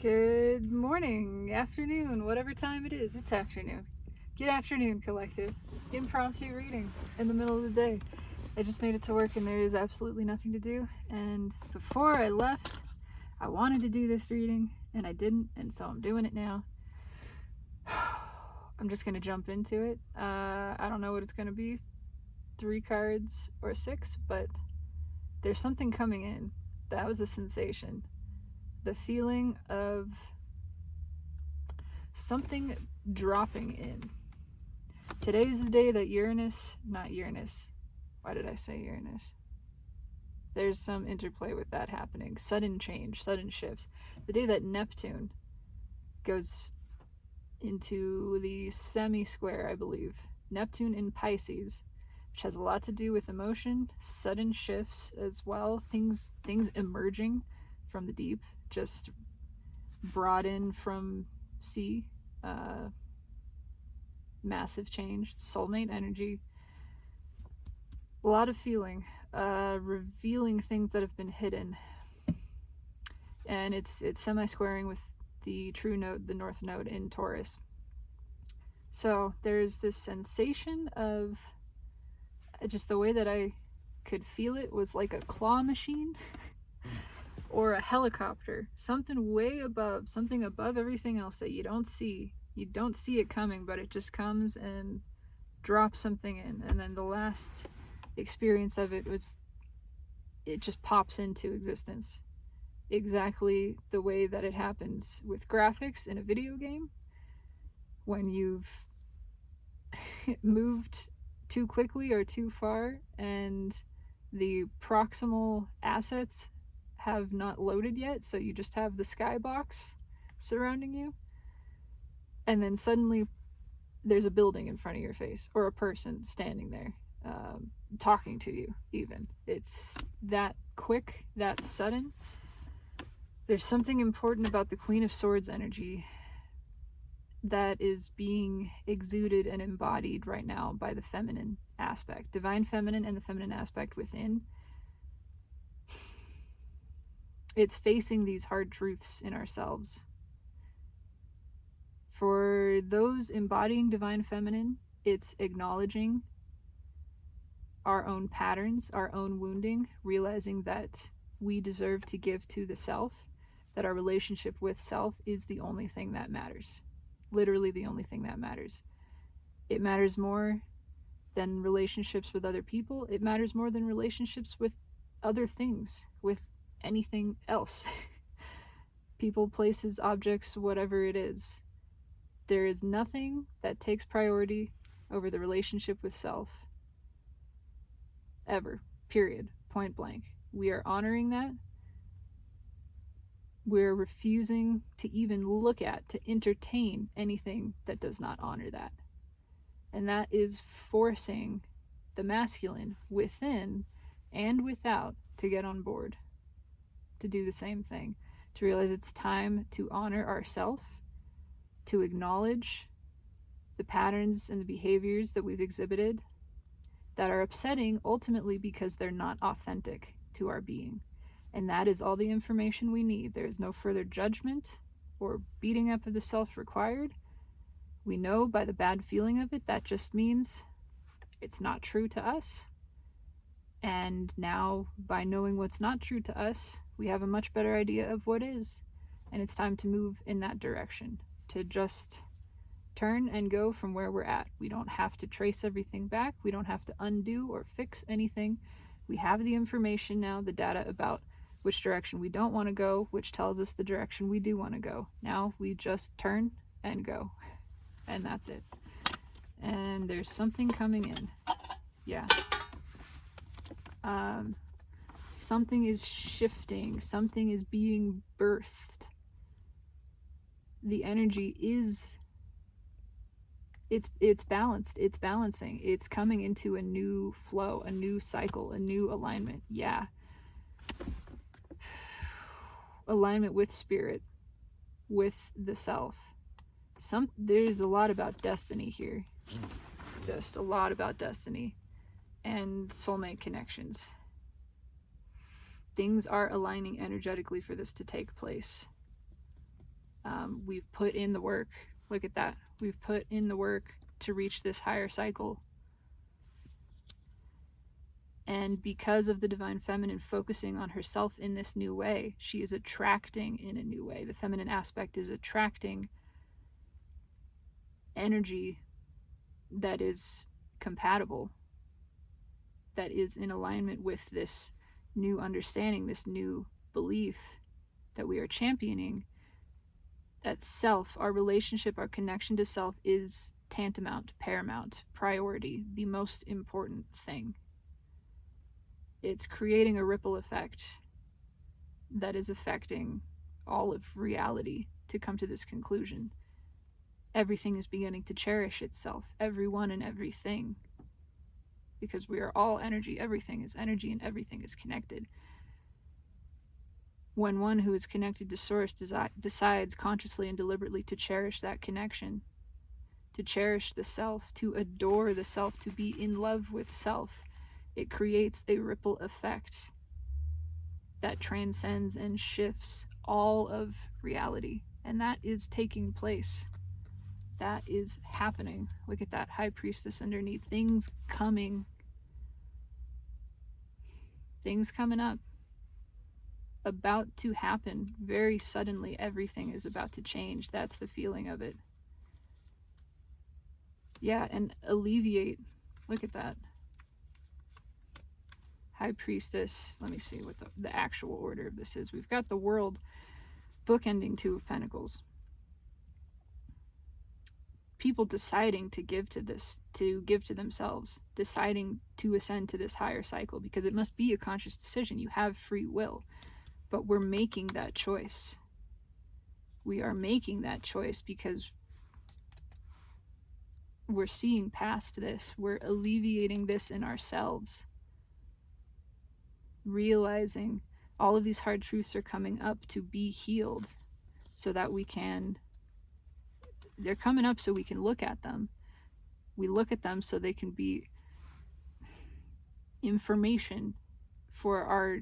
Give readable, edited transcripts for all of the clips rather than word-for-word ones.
Good morning, afternoon, whatever time it is, it's afternoon. Good afternoon, collective. Impromptu reading in the middle of the day. I just made it to work and there is absolutely nothing to do. And before I left, I wanted to do this reading and I didn't, and so I'm doing it now. I'm just going to jump into it. I don't know what it's going to be, 3 cards or 6, but there's something coming in. That was a sensation. The feeling of something dropping in. Today's the day that why did I say Uranus? There's some interplay with that happening. Sudden change, sudden shifts. The day that Neptune goes into the semi-square, I believe. Neptune in Pisces, which has a lot to do with emotion, sudden shifts as well, things emerging from the deep, just brought in from sea, massive change, soulmate energy, a lot of feeling, revealing things that have been hidden, and it's semi-squaring with the true node, the north node in Taurus. So there's this sensation of, just the way that I could feel it was like a claw machine or a helicopter, something way above, something above everything else that you don't see. You don't see it coming, but it just comes and drops something in. And then the last experience of it was, it just pops into existence. Exactly the way that it happens with graphics in a video game. When you've moved too quickly or too far and the proximal assets have not loaded yet, so you just have the skybox surrounding you, and then suddenly there's a building in front of your face or a person standing there, talking to you. Even it's that quick, that sudden. There's something important about the Queen of Swords energy that is being exuded and embodied right now by the feminine aspect, divine feminine, and the feminine aspect within. It's facing these hard truths in ourselves. For those embodying divine feminine, it's acknowledging our own patterns, our own wounding, realizing that we deserve to give to the self, that our relationship with self is the only thing that matters. Literally the only thing that matters. It matters more than relationships with other people. It matters more than relationships with other things, with anything else. People, places, objects, whatever it is. There is nothing that takes priority over the relationship with self. Ever. Period. Point blank. We are honoring that. We're refusing to even look at, to entertain anything that does not honor that. And that is forcing the masculine within and without to get on board, to do the same thing, to realize it's time to honor ourselves, to acknowledge the patterns and the behaviors that we've exhibited that are upsetting, ultimately because they're not authentic to our being. And that is all the information we need. There is no further judgment or beating up of the self required. We know by the bad feeling of it, that just means it's not true to us. And now, by knowing what's not true to us, we have a much better idea of what is. And it's time to move in that direction, to just turn and go from where we're at. We don't have to trace everything back. We don't have to undo or fix anything. We have the information now, the data about which direction we don't want to go, which tells us the direction we do want to go. Now we just turn and go. And that's it. And there's something coming in. Yeah. Something is shifting. Something is being birthed. The energy is, it's balanced. It's balancing. It's coming into a new flow, a new cycle, a new alignment. Yeah. Alignment with spirit, with the self. There's a lot about destiny here. Just a lot about destiny and soulmate connections. Things are aligning energetically for this to take place. We've put in the work. Look at that. We've put in the work to reach this higher cycle. And because of the divine feminine focusing on herself in this new way, she is attracting in a new way. The feminine aspect is attracting energy that is compatible, that is in alignment with this new understanding, this new belief that we are championing, that self, our relationship, our connection to self is tantamount, paramount, priority, the most important thing. It's creating a ripple effect that is affecting all of reality to come to this conclusion. Everything is beginning to cherish itself, everyone and everything, because we are all energy. Everything is energy and everything is connected. When one who is connected to Source decides consciously and deliberately to cherish that connection, to cherish the self, to adore the self, to be in love with self, it creates a ripple effect that transcends and shifts all of reality. And that is taking place. That is happening. Look at that high priestess underneath. Things coming. Things coming up. About to happen. Very suddenly, everything is about to change. That's the feeling of it. Yeah, and alleviate. Look at that. High priestess. Let me see what the actual order of this is. We've got the world bookending Two of Pentacles. People deciding to give to this, to give to themselves, deciding to ascend to this higher cycle, because it must be a conscious decision. You have free will, but we're making that choice. We are making that choice because we're seeing past this. We're alleviating this in ourselves. Realizing all of these hard truths are coming up to be healed so that we can, they're coming up so we can look at them. We look at them so they can be information for our,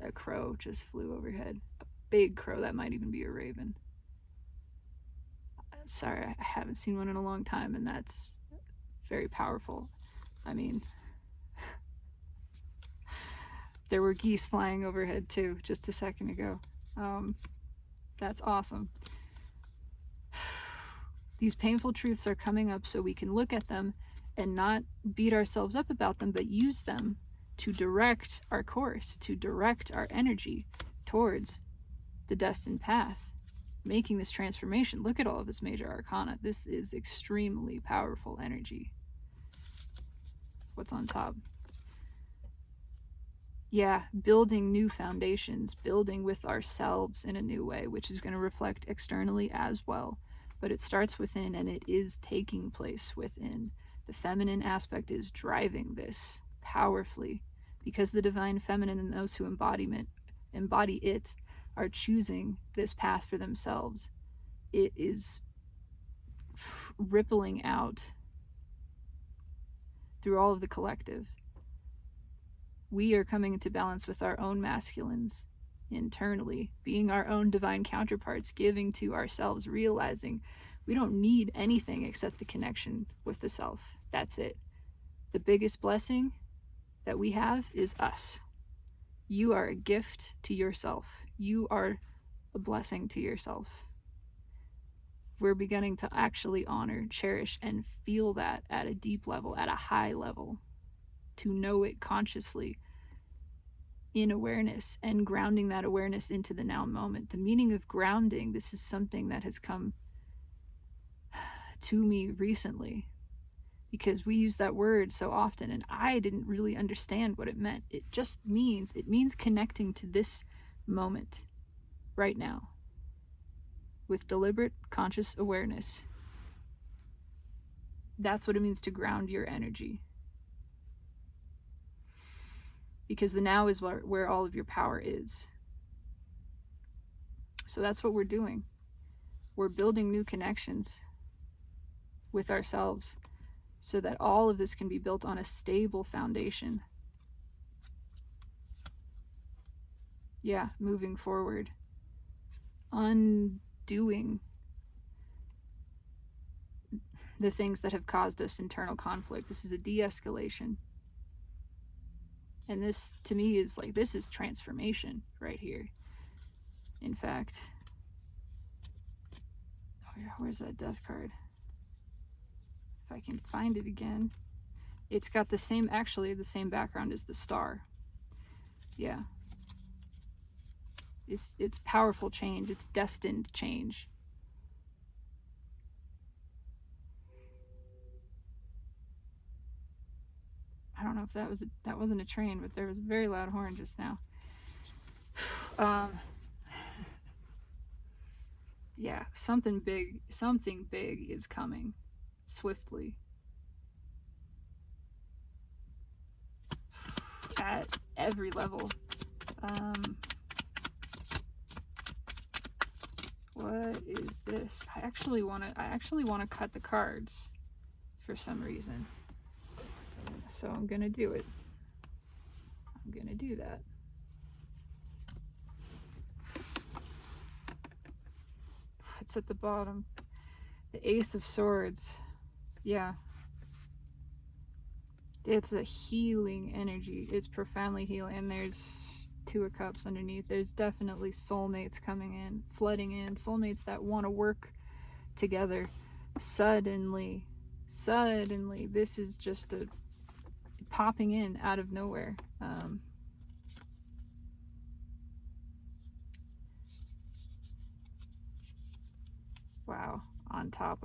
a crow just flew overhead. A big crow, that might even be a raven. Sorry, I haven't seen one in a long time, and that's very powerful. I mean, there were geese flying overhead too just a second ago. That's awesome. These painful truths are coming up so we can look at them and not beat ourselves up about them, but use them to direct our course, to direct our energy towards the destined path, making this transformation. Look at all of this major arcana. This is extremely powerful energy. What's on top? Yeah, building new foundations, building with ourselves in a new way, which is going to reflect externally as well. But it starts within, and it is taking place within. The feminine aspect is driving this powerfully, because the divine feminine and those who embody it are choosing this path for themselves. It is rippling out through all of the collective. We are coming into balance with our own masculines internally, being our own divine counterparts, giving to ourselves, realizing we don't need anything except the connection with the self. That's it. The biggest blessing that we have is us. You are a gift to yourself. You are a blessing to yourself. We're beginning to actually honor, cherish, and feel that at a deep level, at a high level, to know it consciously in awareness and grounding that awareness into the now moment. The meaning of grounding, this is something that has come to me recently, because we use that word so often and I didn't really understand what it meant. It means connecting to this moment right now with deliberate conscious awareness. That's what it means to ground your energy, because the now is where all of your power is. So that's what we're doing. We're building new connections with ourselves so that all of this can be built on a stable foundation. Yeah, moving forward. doing the things that have caused us internal conflict. This is a de-escalation. And this, to me, is like, this is transformation right here. In fact, where's that death card? If I can find it again. It's got the same, actually, the same background as the star. Yeah. It's powerful change. It's destined change. I don't know if that wasn't a train, but there was a very loud horn just now. Yeah, something big is coming swiftly. At every level. What is this? I actually want to cut the cards for some reason. So I'm going to do it. I'm going to do that. It's at the bottom. The Ace of Swords. Yeah. It's a healing energy. It's profoundly healing. And there's Two of Cups underneath. There's definitely soulmates coming in, flooding in. Soulmates that want to work together. Suddenly, this is just a popping in out of nowhere. Wow. On top,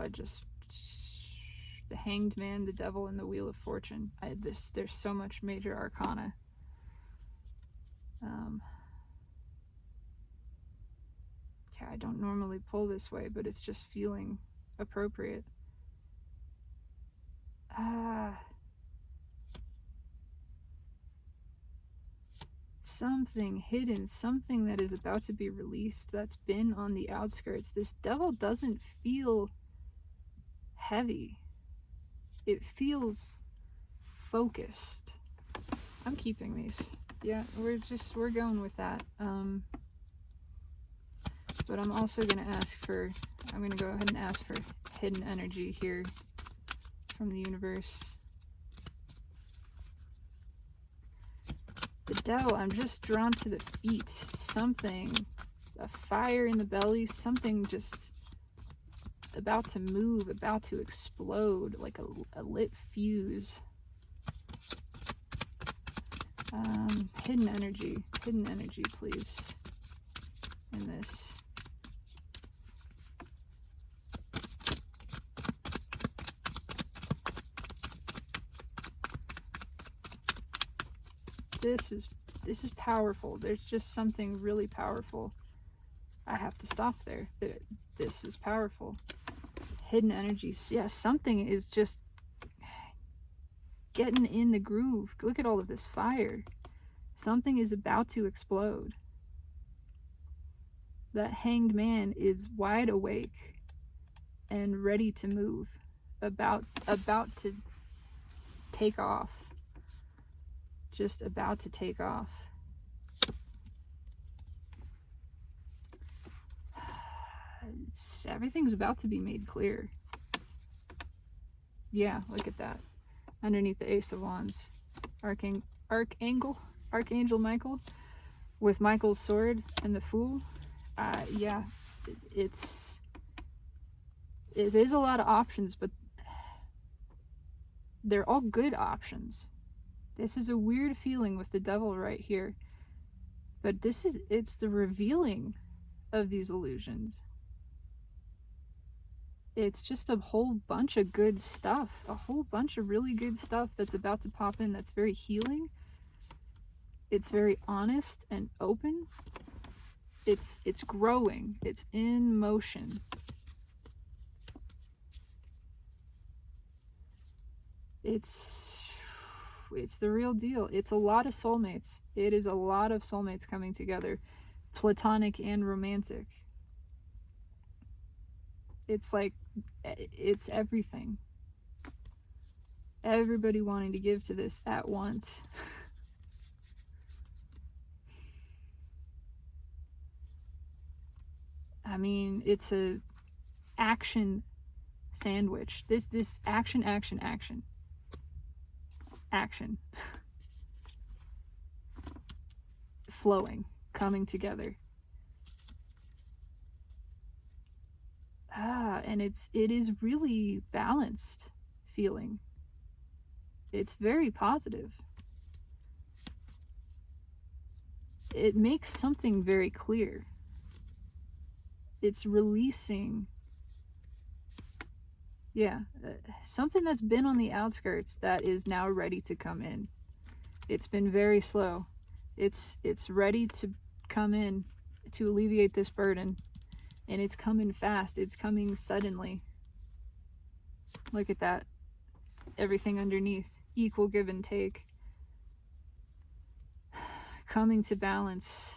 the Hanged Man, the Devil, and the Wheel of Fortune. There's so much major arcana. Yeah, I don't normally pull this way, but it's just feeling appropriate. Something hidden, something that is about to be released, that's been on the outskirts. This Devil doesn't feel heavy. It feels focused. I'm keeping these. Yeah, we're going with that. But I'm also going to I'm going to go ahead and ask for hidden energy here from the universe. The Devil, I'm just drawn to the feet. Something, a fire in the belly, something just about to move, about to explode, like a lit fuse. Hidden energy, please, in this. This is powerful. There's just something really powerful. I have to stop there. This is powerful. Hidden energies. Yeah, something is just getting in the groove. Look at all of this fire. Something is about to explode. That Hanged Man is wide awake and ready to move. About to take off. Just about to take off. Everything's about to be made clear. Yeah, look at that. Underneath the Ace of Wands. Archangel Michael with Michael's sword and the Fool. Yeah, it is a lot of options, but they're all good options. This is a weird feeling with the Devil right here, but it's the revealing of these illusions. It's just a whole bunch of good stuff, a whole bunch of really good stuff that's about to pop in that's very healing. It's very honest and open. It's growing. It's in motion. It's the real deal. It's a lot of soulmates. It is a lot of soulmates coming together, platonic and romantic. It's like, it's everything. Everybody wanting to give to this at once. I mean, it's a action sandwich. This action, action, action. Action. Flowing, coming together. And it is really balanced feeling. It's very positive. It makes something very clear. It's releasing, something that's been on the outskirts that is now ready to come in. It's been very slow. It's ready to come in to alleviate this burden. And it's coming fast. It's coming suddenly. Look at that. Everything underneath. Equal give and take. Coming to balance.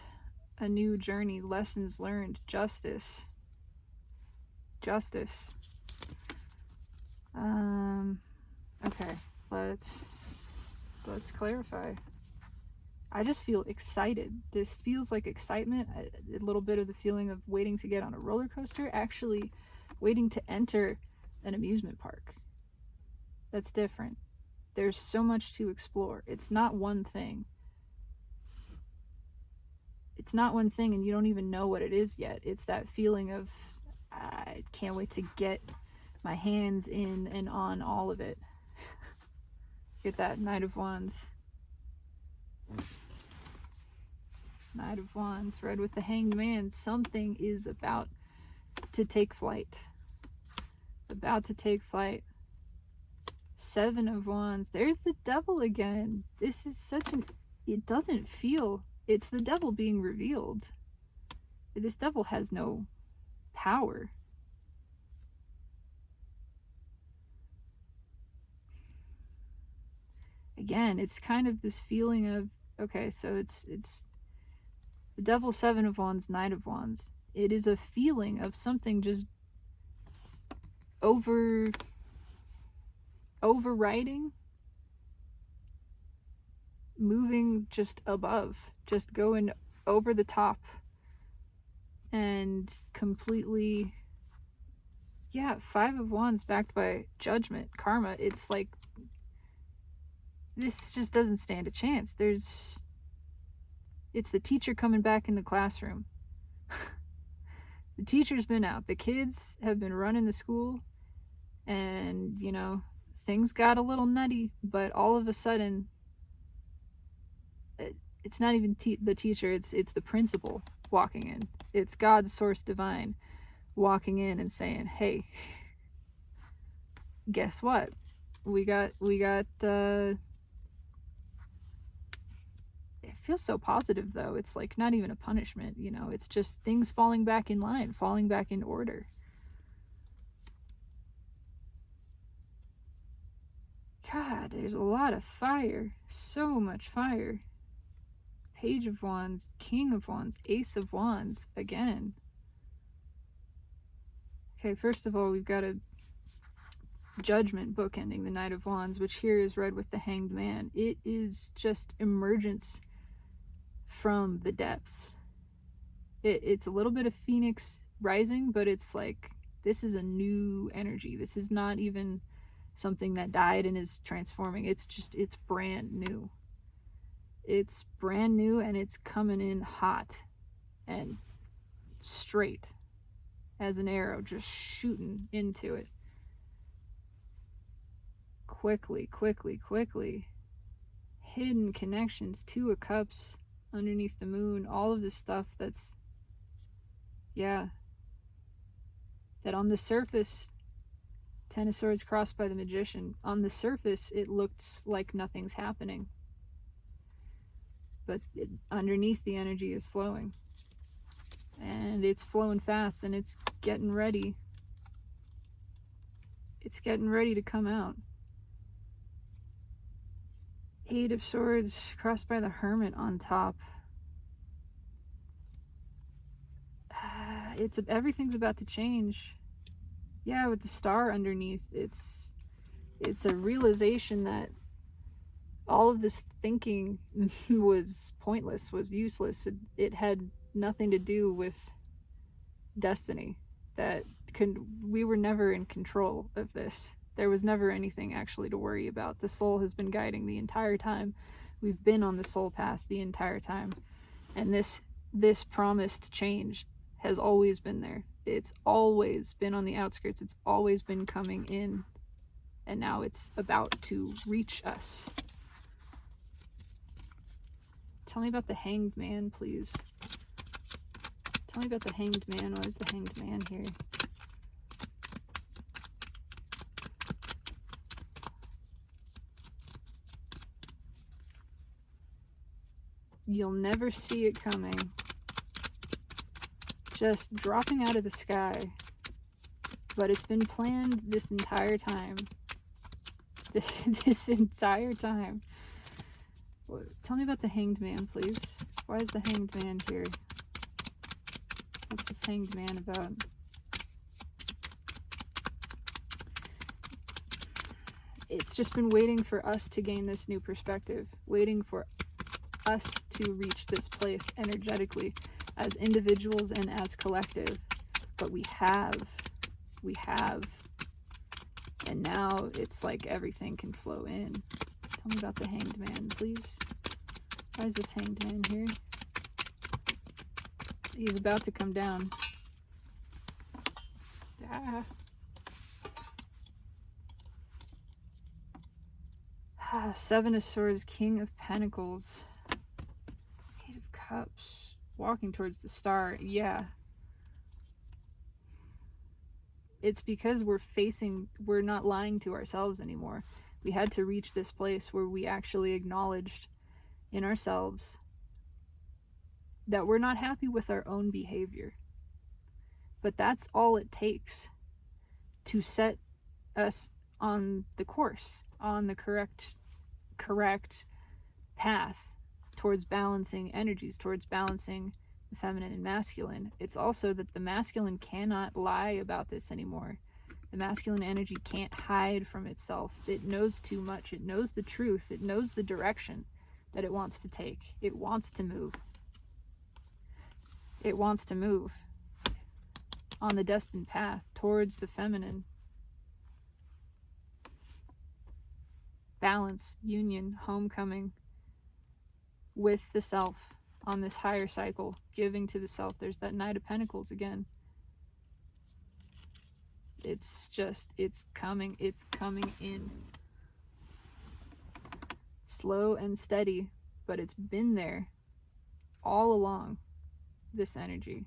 A new journey. Lessons learned. Justice. Justice. Okay. Let's clarify. I just feel excited. This feels like excitement, a little bit of the feeling of waiting to get on a roller coaster, actually waiting to enter an amusement park. That's different. There's so much to explore. It's not one thing. It's not one thing, and you don't even know what it is yet. It's that feeling of, I can't wait to get my hands in and on all of it. Get that Knight of Wands. Knight of Wands, red with the Hanged Man. Something is about to take flight. About to take flight. Seven of Wands. There's the devil again. This is such an... It doesn't feel... It's the devil being revealed. This devil has no power. Again, it's kind of this feeling of... Okay, so it's the devil, Seven of Wands, Knight of Wands. It is a feeling of something just overriding, moving just above, just going over the top and completely, Five of Wands backed by judgment, karma. It's like, this just doesn't stand a chance. It's the teacher coming back in the classroom. The teacher's been out. The kids have been running the school. And, things got a little nutty. But all of a sudden, it's not even the teacher. It's the principal walking in. It's God's source divine walking in and saying, hey, guess what? We got it feels so positive, though. It's like not even a punishment, it's just things falling back in line, falling back in order. God, there's a lot of fire. So much fire. Page of Wands, King of Wands, Ace of Wands again. Okay, first of all, we've got a judgment bookending the Knight of Wands, which here is read with the Hanged Man. It is just emergence from the depths. It's a little bit of Phoenix rising, but it's like, this is a new energy. This is not even something that died and is transforming. It's brand new. It's brand new, and it's coming in hot and straight as an arrow, just shooting into it. Quickly. Hidden connections, Two of Cups underneath the moon, all of this stuff that's, that on the surface, Ten of Swords crossed by the Magician. On the surface, it looks like nothing's happening. But underneath, the energy is flowing. And it's flowing fast, and it's getting ready. It's getting ready to come out. Eight of Swords crossed by the Hermit on top. Everything's about to change. With the Star underneath, it's a realization that all of this thinking was pointless, was useless. It had nothing to do with destiny, that we were never in control of this. There was never anything actually to worry about. The soul has been guiding the entire time. We've been on the soul path the entire time. And this promised change has always been there. It's always been on the outskirts. It's always been coming in. And now it's about to reach us. Tell me about the Hanged Man, please. Tell me about the Hanged Man. Why is the Hanged Man here? You'll never see it coming. Just dropping out of the sky. But it's been planned this entire time. This entire time. Tell me about the Hanged Man, please. Why is the Hanged Man here? What's this Hanged Man about? It's just been waiting for us to gain this new perspective. Waiting for us to reach this place energetically as individuals and as collective. But we have. And now it's like everything can flow in. Tell me about the Hanged Man, please. Why is this Hanged Man here? He's about to come down. Seven of Swords, King of Pentacles, Eight of Cups, walking towards the star. Yeah. It's because we're not lying to ourselves anymore. We had to reach this place where we actually acknowledged in ourselves that we're not happy with our own behavior. But that's all it takes to set us on the course, on the correct path towards balancing energies, towards balancing the feminine and masculine. It's also that the masculine cannot lie about this anymore. The masculine energy can't hide from itself. It knows too much. It knows the truth. It knows the direction that it wants to take. It wants to move. It wants to move on the destined path towards the feminine. Balance, union, homecoming with the self on this higher cycle, giving to the self. There's that Knight of Pentacles again. It's coming in. Slow and steady, but it's been there all along, this energy.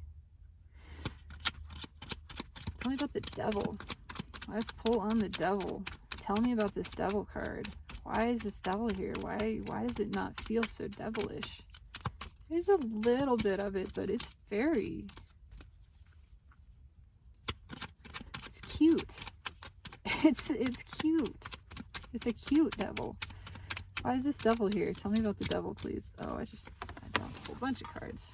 Tell me about the Devil. Let's pull on the Devil. Tell me about this Devil card. Why is this Devil here? Why does it not feel so devilish? There's a little bit of it, but it's very... It's cute. It's cute. It's a cute Devil. Why is this Devil here? Tell me about the Devil, please. Oh, I dropped a whole bunch of cards.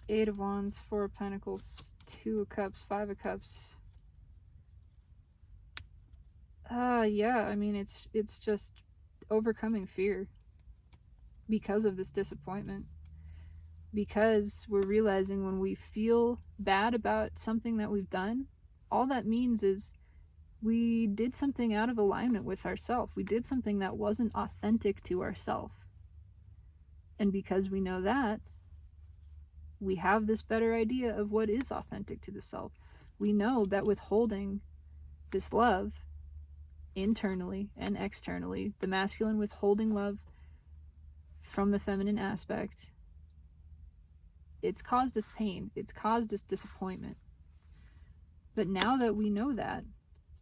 Eight of Wands, Four of Pentacles, Two of Cups, Five of Cups. Yeah, I mean, it's just overcoming fear because of this disappointment. Because we're realizing when we feel bad about something that we've done, all that means is we did something out of alignment with ourselves. We did something that wasn't authentic to ourselves. And because we know that, we have this better idea of what is authentic to the self. We know that withholding this love internally and externally, the masculine withholding love from the feminine aspect, it's caused us pain. It's caused us disappointment. But now that we know that,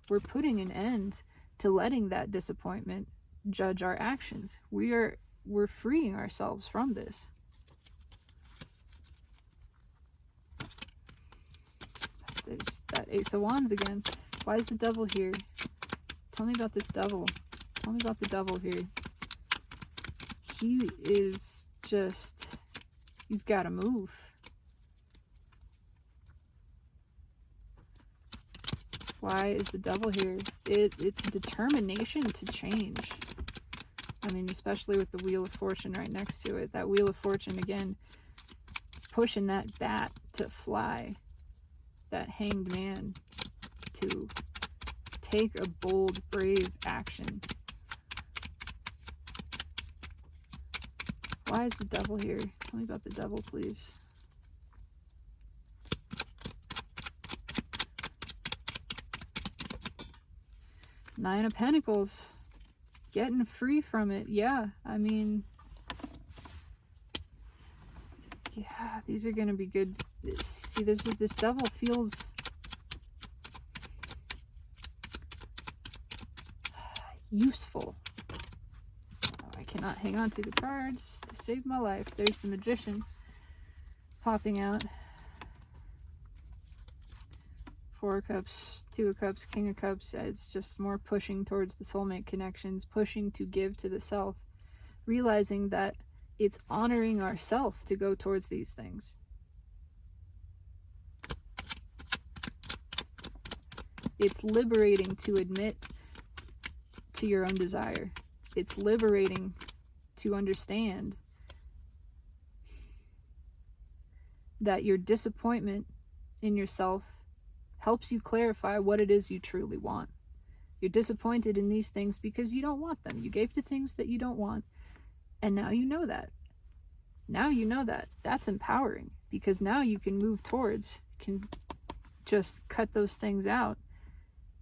we're putting an end to letting that disappointment judge our actions. We're freeing ourselves from this. There's that Ace of Wands again. Why is the Devil here? Tell me about this Devil. Tell me about the Devil here. He is just... He's got to move. Why is the Devil here? It's determination to change. I mean, especially with the Wheel of Fortune right next to it. That Wheel of Fortune, again, pushing that bat to fly. That Hanged Man to take a bold, brave action. Why is the devil here? Tell me about the devil, please. Nine of Pentacles. Getting free from it. Yeah, I mean, yeah, these are going to be good. See, this devil feels useful. Oh, I cannot hang on to the cards to save my life. There's the Magician popping out. Four of Cups, Two of Cups, King of Cups. It's just more pushing towards the soulmate connections, pushing to give to the self, realizing that it's honoring ourself to go towards these things. It's liberating to admit to your own desire. It's liberating to understand that your disappointment in yourself helps you clarify what it is you truly want. You're disappointed in these things because you don't want them. You gave to things that you don't want, and now you know that. Now you know that. That's empowering, because now you can move towards, can just cut those things out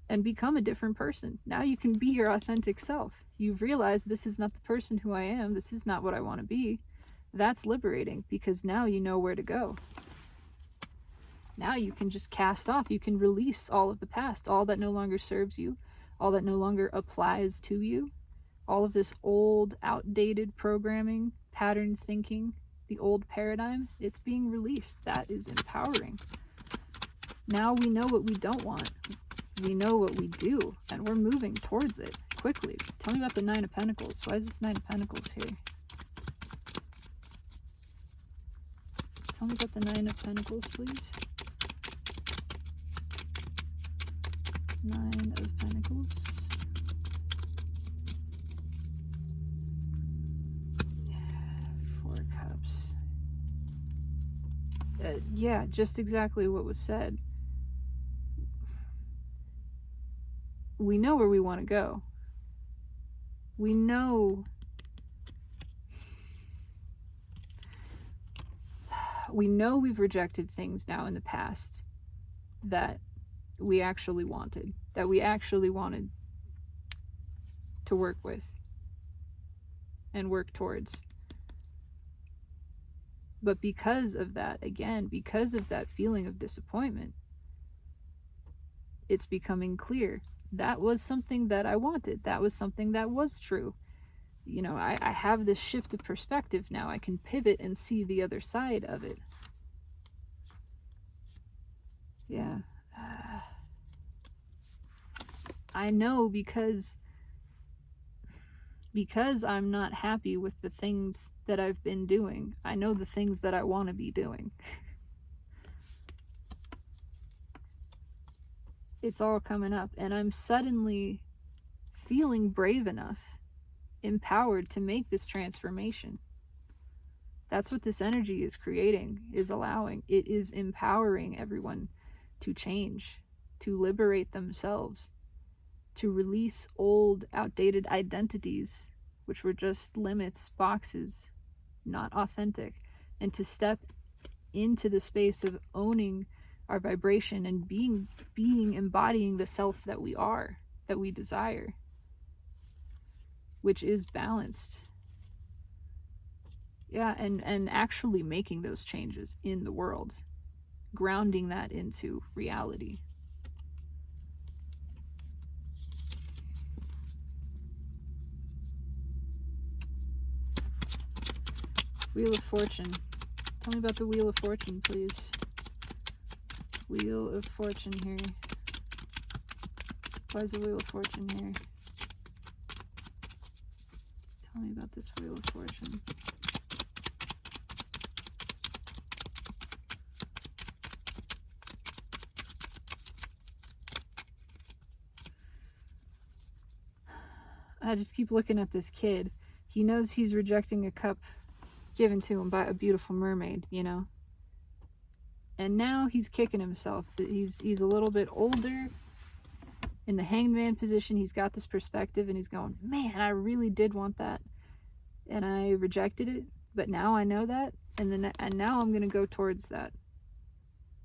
and become a different person. Now you can be your authentic self. You've realized this is not the person who I am. This is not what I want to be. That's liberating, because now you know where to go. Now you can just cast off. You can release all of the past, all that no longer serves you, all that no longer applies to you, all of this old, outdated programming, pattern thinking, the old paradigm. It's being released. That is empowering. Now we know what we don't want. We know what we do, and we're moving towards it quickly. Tell me about the Nine of Pentacles. Why is this Nine of Pentacles here? Tell me about the Nine of Pentacles, please. Nine of Pentacles. Four Cups. Yeah, just exactly what was said. We know where we want to go. We know we've rejected things now in the past that we actually wanted, to work with and work towards. But because of that, again, because of that feeling of disappointment, it's becoming clear. That was something that I wanted. That was something that was true. You know, I have this shift of perspective now. I can pivot and see the other side of it. Yeah. I know because I'm not happy with the things that I've been doing. I know the things that I want to be doing. It's all coming up, and I'm suddenly feeling brave enough, empowered to make this transformation. That's what this energy is creating, is allowing. It is empowering everyone to change, to liberate themselves, to release old, outdated identities, which were just limits, boxes, not authentic, and to step into the space of owning our vibration and embodying the self that we are, that we desire, which is balanced. Yeah, and actually making those changes in the world, grounding that into reality. Wheel of Fortune. Tell me about the Wheel of Fortune, please. Wheel of Fortune here. Why is the Wheel of Fortune here? Tell me about this Wheel of Fortune. I just keep looking at this kid. He knows he's rejecting a cup given to him by a beautiful mermaid, you know? And now he's kicking himself. He's a little bit older. In the hanged man position, he's got this perspective and he's going, man, I really did want that. And I rejected it, but now I know that. And now I'm going to go towards that.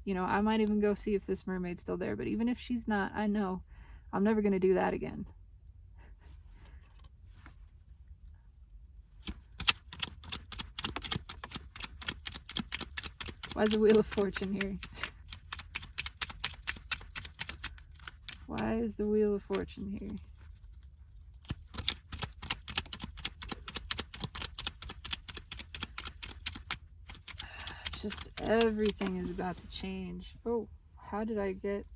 You know, I might even go see if this mermaid's still there, but even if she's not, I know I'm never going to do that again. Why is the Wheel of Fortune here? Why is the Wheel of Fortune here? Just everything is about to change. Oh, how did I get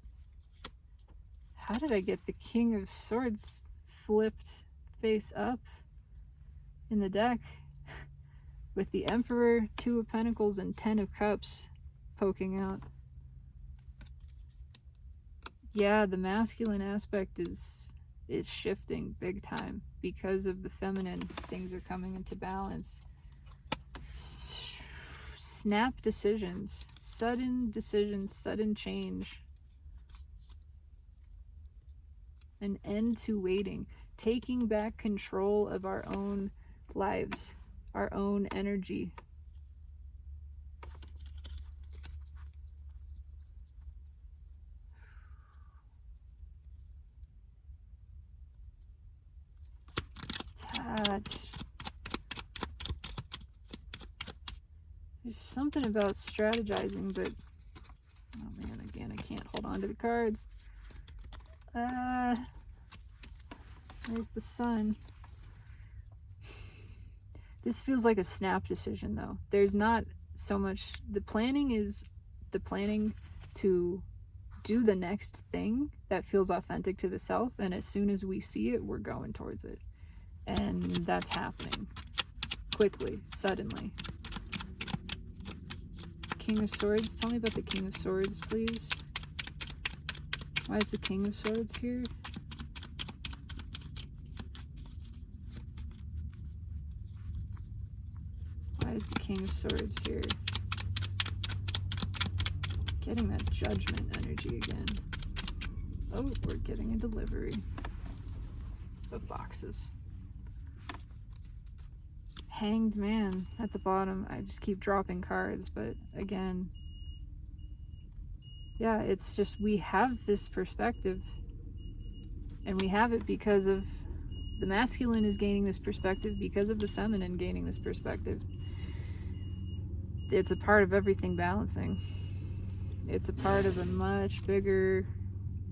the King of Swords flipped face up in the deck with the Emperor, Two of Pentacles, and Ten of Cups poking out? Yeah, the masculine aspect is shifting big time because of the feminine. Things are coming into balance. Snap decisions, sudden change. An end to waiting, taking back control of our own lives, our own energy. There's something about strategizing, but oh man, again, I can't hold on to the cards. There's the Sun. This feels like a snap decision, though. There's not so much. The planning is the planning to do the next thing that feels authentic to the self, and as soon as we see it, we're going towards it. And that's happening quickly, suddenly. King of Swords. Tell me about the King of Swords, please. Why is the King of Swords here? Why is the King of Swords here? Getting that Judgment energy again. Oh, we're getting a delivery of boxes. Hanged Man at the bottom. I just keep dropping cards, but again, yeah, it's just we have this perspective, and we have it because of the masculine is gaining this perspective, because of the feminine gaining this perspective. It's a part of everything balancing. It's a part of a much bigger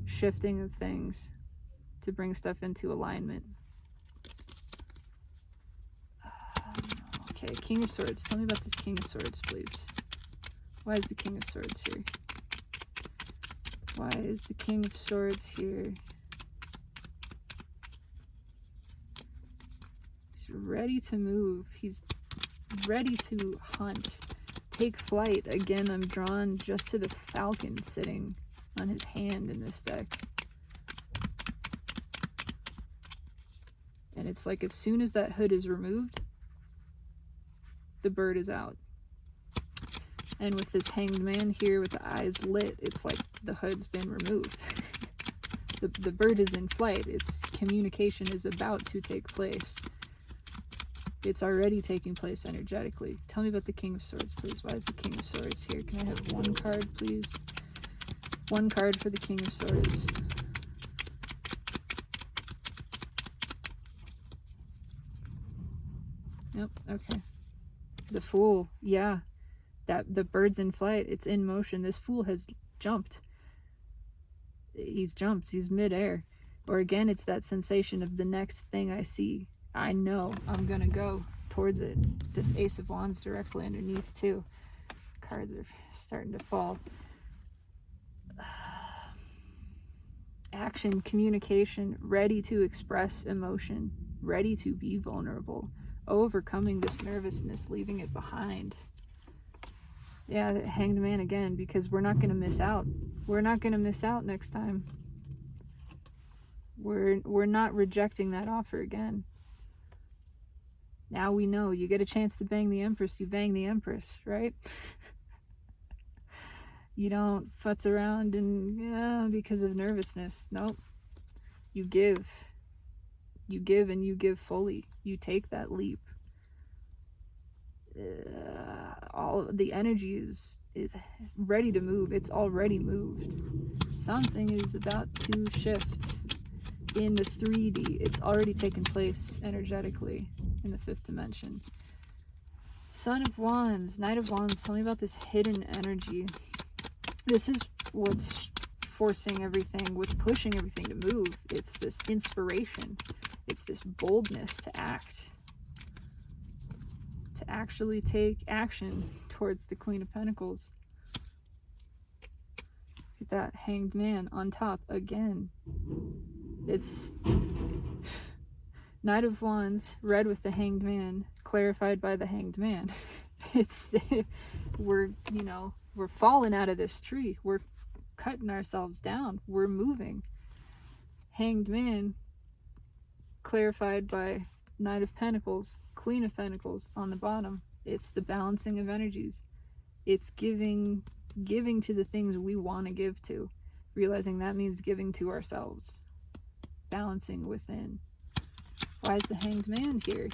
shifting of things to bring stuff into alignment. Okay, King of Swords. Tell me about this King of Swords, please. Why is the King of Swords here? Why is the King of Swords here? He's ready to move. He's ready to hunt. Take flight. Again, I'm drawn just to the falcon sitting on his hand in this deck. And it's like as soon as that hood is removed, the bird is out. And with this Hanged Man here with the eyes lit, it's like the hood's been removed. the bird is in flight. Its communication is about to take place. It's already taking place energetically. Tell me about the King of Swords, please. Why is the King of Swords here? Can I have one card, please? One card for the King of Swords. Nope, okay. The Fool, yeah. That the bird's in flight. It's in motion. This Fool has jumped. He's jumped. He's midair. Or again, it's that sensation of the next thing I see. I know I'm gonna go towards it. This Ace of Wands directly underneath too. Cards are starting to fall. Action, communication, ready to express emotion, ready to be vulnerable, overcoming this nervousness, leaving it behind. Yeah, the Hanged Man again, because we're not gonna miss out. We're not gonna miss out next time. We're not rejecting that offer again. Now we know, you get a chance to bang the Empress, you bang the Empress, right? You don't futz around and because of nervousness. Nope. You give. You give, and you give fully. You take that leap. All the energy is ready to move. It's already moved. Something is about to shift in the 3D. It's already taken place energetically in the 5th dimension. Son of Wands, Knight of Wands, tell me about this hidden energy. This is what's forcing everything, what's pushing everything to move. It's this inspiration. It's this boldness to act. To actually take action towards the Queen of Pentacles. Look at that Hanged Man on top again. It's Knight of Wands, red with the Hanged Man, clarified by the Hanged Man. It's we're falling out of this tree. We're cutting ourselves down. We're moving. Hanged Man, clarified by Knight of Pentacles, Queen of Pentacles on the bottom. It's the balancing of energies. It's giving to the things we want to give to, realizing that means giving to ourselves, balancing within. Why is the Hanged Man here?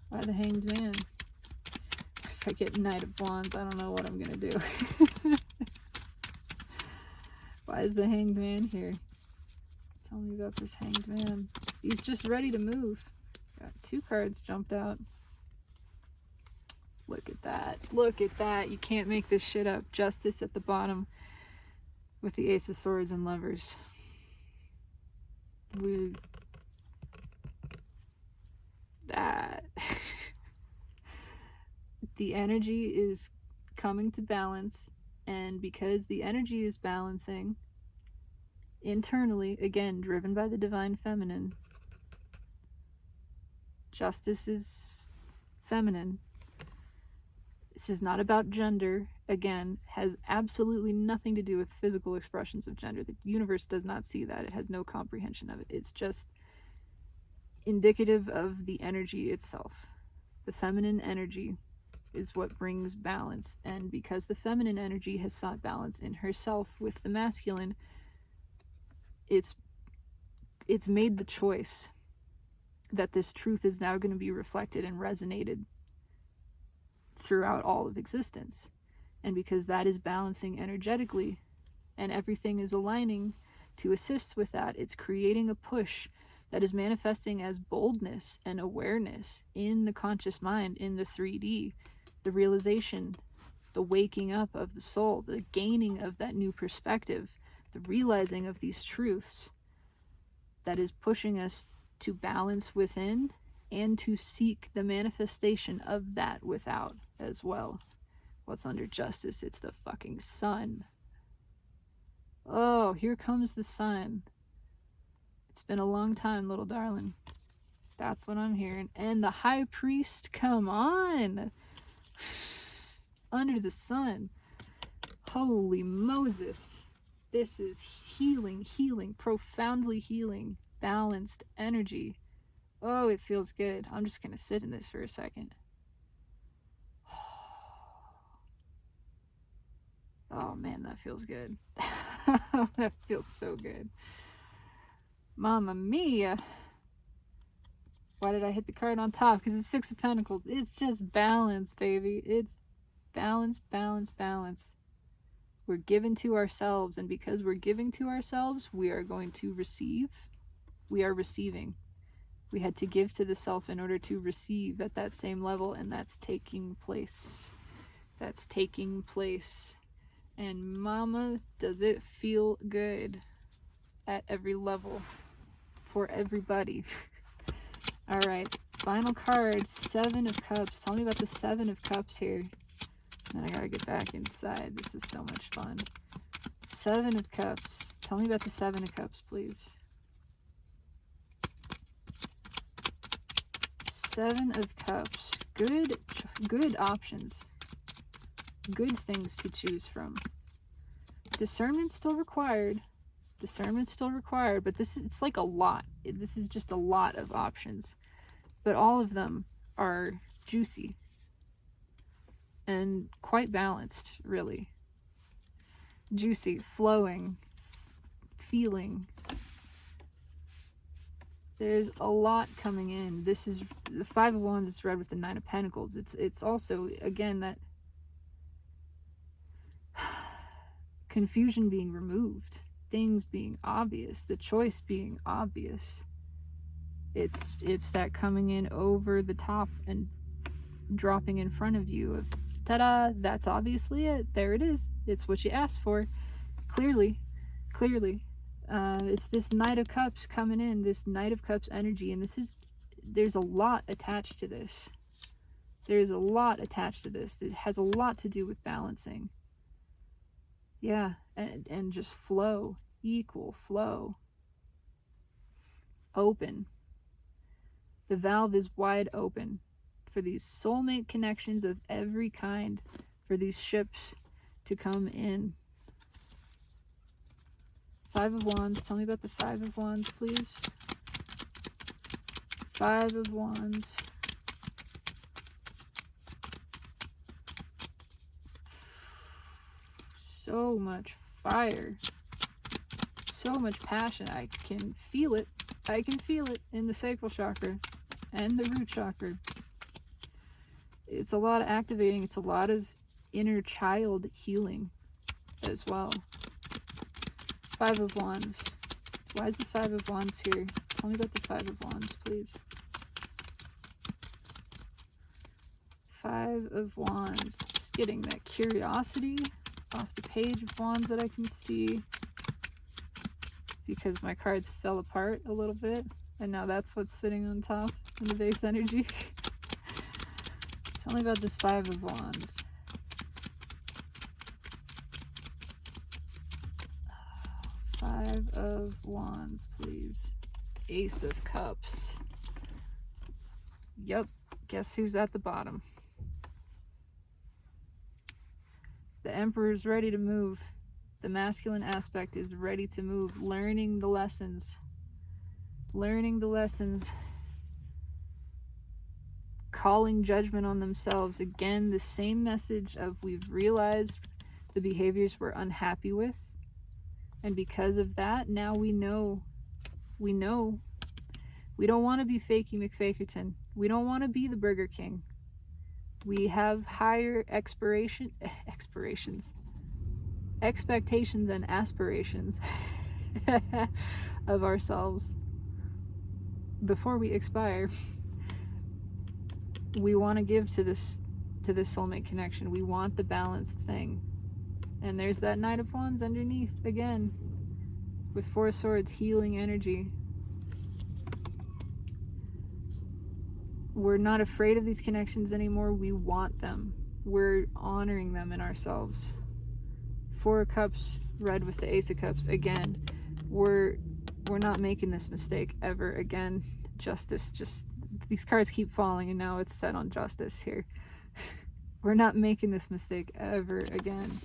Why the Hanged Man? If I get Knight of Wands, I don't know what I'm gonna do. Why is the Hanged Man here? Tell me about this Hanged Man. He's just ready to move. Got 2 cards jumped out. Look at that. Look at that. You can't make this shit up. Justice at the bottom with the Ace of Swords and Lovers. That. The energy is coming to balance, and because the energy is balancing internally, again, driven by the divine feminine, justice is feminine. This is not about gender. Again, has absolutely nothing to do with physical expressions of gender. The universe does not see that. It has no comprehension of it. It's just indicative of the energy itself. The feminine energy is what brings balance, and because the feminine energy has sought balance in herself with the masculine, it's made the choice that this truth is now going to be reflected and resonated throughout all of existence. And because that is balancing energetically and everything is aligning to assist with that, it's creating a push that is manifesting as boldness and awareness in the conscious mind, in the 3D, the realization, the waking up of the soul, the gaining of that new perspective, the realizing of these truths that is pushing us to balance within and to seek the manifestation of that without as well. What's under justice? It's the fucking sun. Oh, here comes the sun. It's been a long time, little darling. That's what I'm hearing. And the high priest, come on! Under the sun. Holy Moses. This is healing, profoundly healing, balanced energy. Oh, it feels good. I'm just going to sit in this for a second. Oh man, that feels good. That feels so good. Mamma mia. Why did I hit the card on top? Because it's 6 of Pentacles. It's just balance, baby. It's balance, balance, balance. We're given to ourselves, and because we're giving to ourselves, we are going to receive. We are receiving. We had to give to the self in order to receive at that same level, and that's taking place. That's taking place. And mama, does it feel good at every level for everybody. All right, final card, 7 of Cups. Tell me about the 7 of Cups here. And then I gotta get back inside. This is so much fun. 7 of Cups. Tell me about the 7 of Cups, please. 7 of Cups. Good options. Good things to choose from. Discernment still required. Discernment still required, but it's like a lot. This is just a lot of options. but all of them are juicy and quite balanced, really. Juicy, flowing, feeling. There's a lot coming in. This is the Five of Wands is read with the Nine of Pentacles. It's also, again, that confusion being removed, things being obvious, the choice being obvious. It's that coming in over the top and dropping in front of you of, ta-da, that's obviously it. There it is. It's what you asked for. Clearly. It's this Knight of Cups coming in, this Knight of Cups energy, and there's a lot attached to this. There's a lot attached to this. It has a lot to do with balancing. Yeah, and just flow, equal flow. Open. The valve is wide open for these soulmate connections of every kind, for these ships to come in. Five of Wands. Tell me about the Five of Wands, please. Five of Wands. So much fire. So much passion. I can feel it. I can feel it in the sacral chakra and the root chakra. It's a lot of activating. It's a lot of inner child healing as well. Five of Wands. Why is the Five of Wands here? Tell me about the Five of Wands, please. Five of Wands. Just getting that curiosity off the Page of Wands that I can see, because my cards fell apart a little bit, and now that's what's sitting on top in the base energy. Tell me about this Five of Wands. Five of Wands, please. Ace of Cups. Yep, guess who's at the bottom? The Emperor's ready to move. The masculine aspect is ready to move, learning the lessons. Learning the lessons. Calling judgment on themselves. Again, the same message of, we've realized the behaviors we're unhappy with, and because of that, now we know we don't want to be Fakey McFakerton. We don't want to be the Burger King. We have higher expectations and aspirations of ourselves before we expire. We want to give to this soulmate connection. We want the balanced thing. And there's that Knight of Wands underneath again, with Four of Swords, healing energy. We're not afraid of these connections anymore. We want them. We're honoring them in ourselves. Four of Cups read with the Ace of Cups again. We're not making this mistake ever again. Justice, just these cards keep falling, and now it's set on justice here. We're not making this mistake ever again.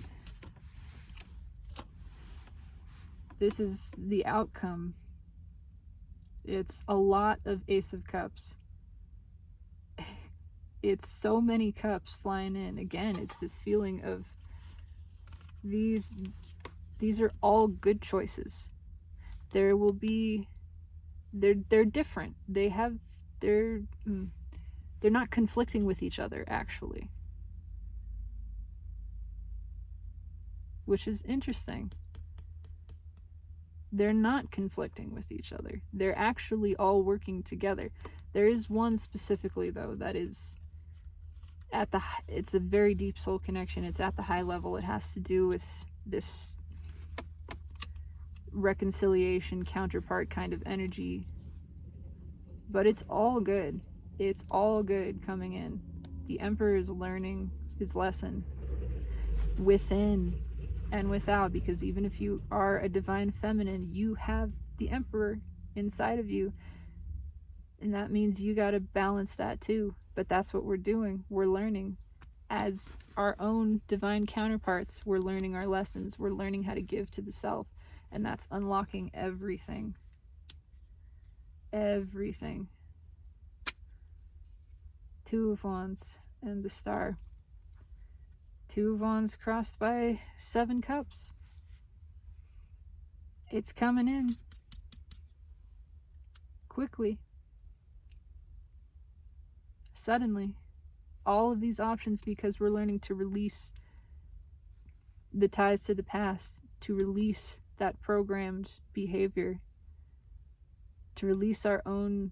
This is the outcome. It's a lot of Ace of Cups. It's so many cups flying in. Again, it's this feeling of these are all good choices. There will be, they're different. They're not conflicting with each other, actually, which is interesting. They're not conflicting with each other. They're actually all working together. There is one specifically, though, that is it's a very deep soul connection. It's at the high level. It has to do with this reconciliation counterpart kind of energy. But it's all good. It's all good coming in. The Emperor is learning his lesson within and without, because even if you are a divine feminine, you have the Emperor inside of you, and that means you got to balance that too. But that's what we're doing. We're learning as our own divine counterparts. We're learning our lessons. We're learning how to give to the self, and that's unlocking everything. Two of Wands and the Star. Two of Wands crossed by 7 cups. It's coming in quickly, suddenly. All of these options, because we're learning to release the ties to the past, to release that programmed behavior, to release our own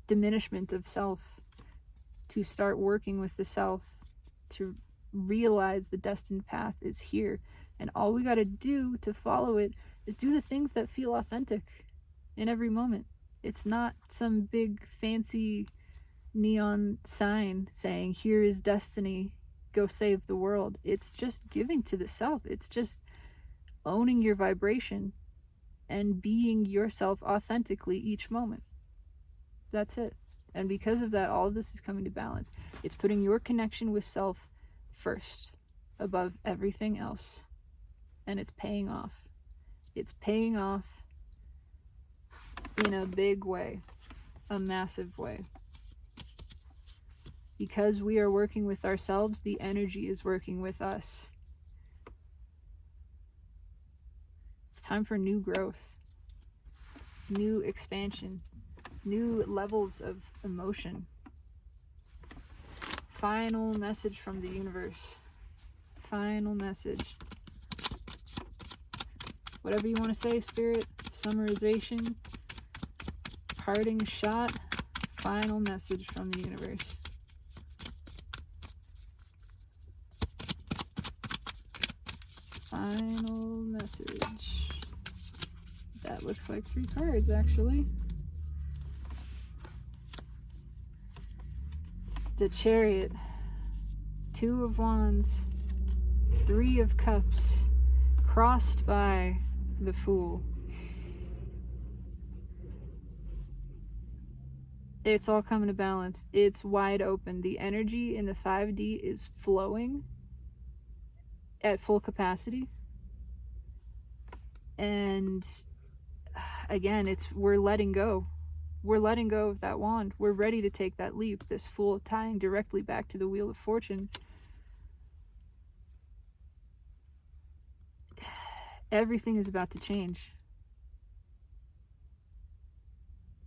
diminishment of self, to start working with the self, to realize the destined path is here. And all we got to do to follow it is do the things that feel authentic in every moment. It's not some big fancy neon sign saying, here is destiny, go save the world. It's just giving to the self. It's just owning your vibration and being yourself authentically each moment. That's it. And because of that, all of this is coming to balance. It's putting your connection with self first, above everything else. And it's paying off. It's paying off in a big way, a massive way. Because we are working with ourselves, the energy is working with us. It's time for new growth, new expansion, new levels of emotion. Final message from the universe. Final message. Whatever you want to say, Spirit, summarization, parting shot, final message from the universe. Final message. That looks like 3 cards, actually. The Chariot, 2 of Wands, 3 of Cups, crossed by the Fool. It's all coming to balance. It's wide open. The energy in the 5D is flowing at full capacity. And again, we're letting go. We're letting go of that wand. We're ready to take that leap. This Fool tying directly back to the Wheel of Fortune. Everything is about to change.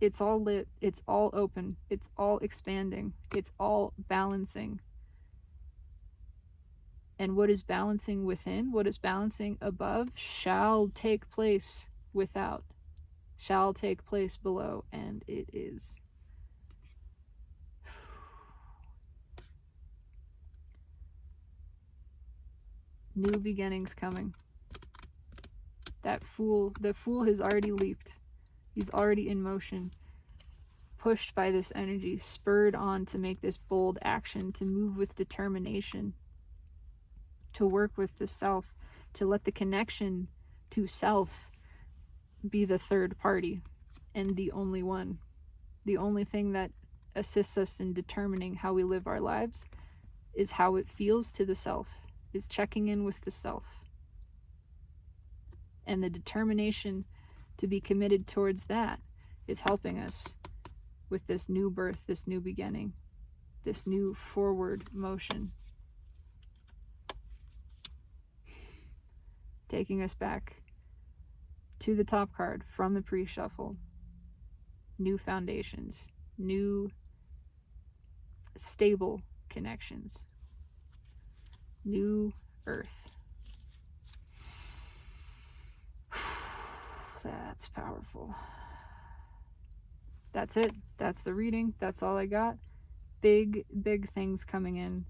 It's all lit. It's all open. It's all expanding. It's all balancing. And what is balancing within, what is balancing above, shall take place without, shall take place below, and it is. New beginnings coming. The Fool has already leaped. He's already in motion, pushed by this energy, spurred on to make this bold action, to move with determination, to work with the self, to let the connection to self be the third party and the only one. The only thing that assists us in determining how we live our lives is how it feels to the self, is checking in with the self. And the determination to be committed towards that is helping us with this new birth, this new beginning, this new forward motion. Taking us back to the top card from the pre-shuffle. New foundations, new stable connections, new earth. That's powerful. That's it. That's the reading. That's all I got. Big things coming in.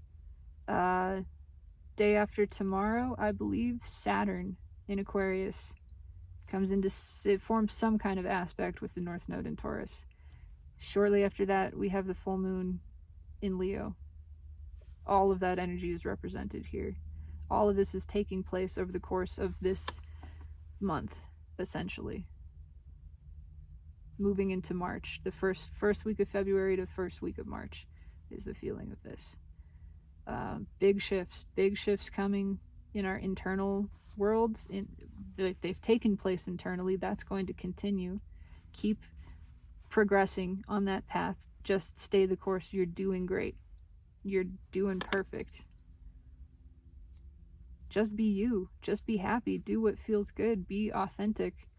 Day after tomorrow, I believe, Saturn in Aquarius comes into, it forms some kind of aspect with the North Node in Taurus. Shortly after that, we have the full moon in Leo. All of that energy is represented here. All of this is taking place over the course of this month, essentially. Moving into March, the first week of February to first week of March is the feeling of this. Big shifts coming in our internal worlds. They've taken place internally. That's going to continue. Keep progressing on that path. Just stay the course. You're doing great. You're doing perfect. Just be you. Just be happy. Do what feels good. Be authentic.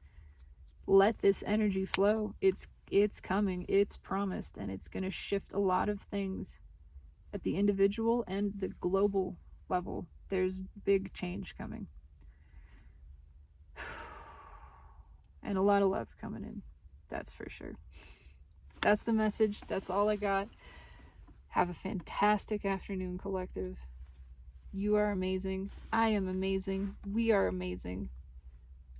Let this energy flow. It's coming. It's promised, and it's going to shift a lot of things at the individual and the global level. There's big change coming. And a lot of love coming in. That's for sure. That's the message. That's all I got. Have a fantastic afternoon, collective. You are amazing. I am amazing. We are amazing.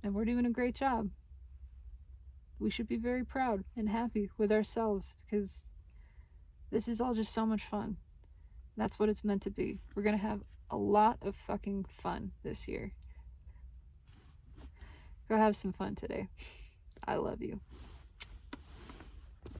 And we're doing a great job. We should be very proud and happy with ourselves, because this is all just so much fun. That's what it's meant to be. We're going to have a lot of fucking fun this year. Go have some fun today. I love you.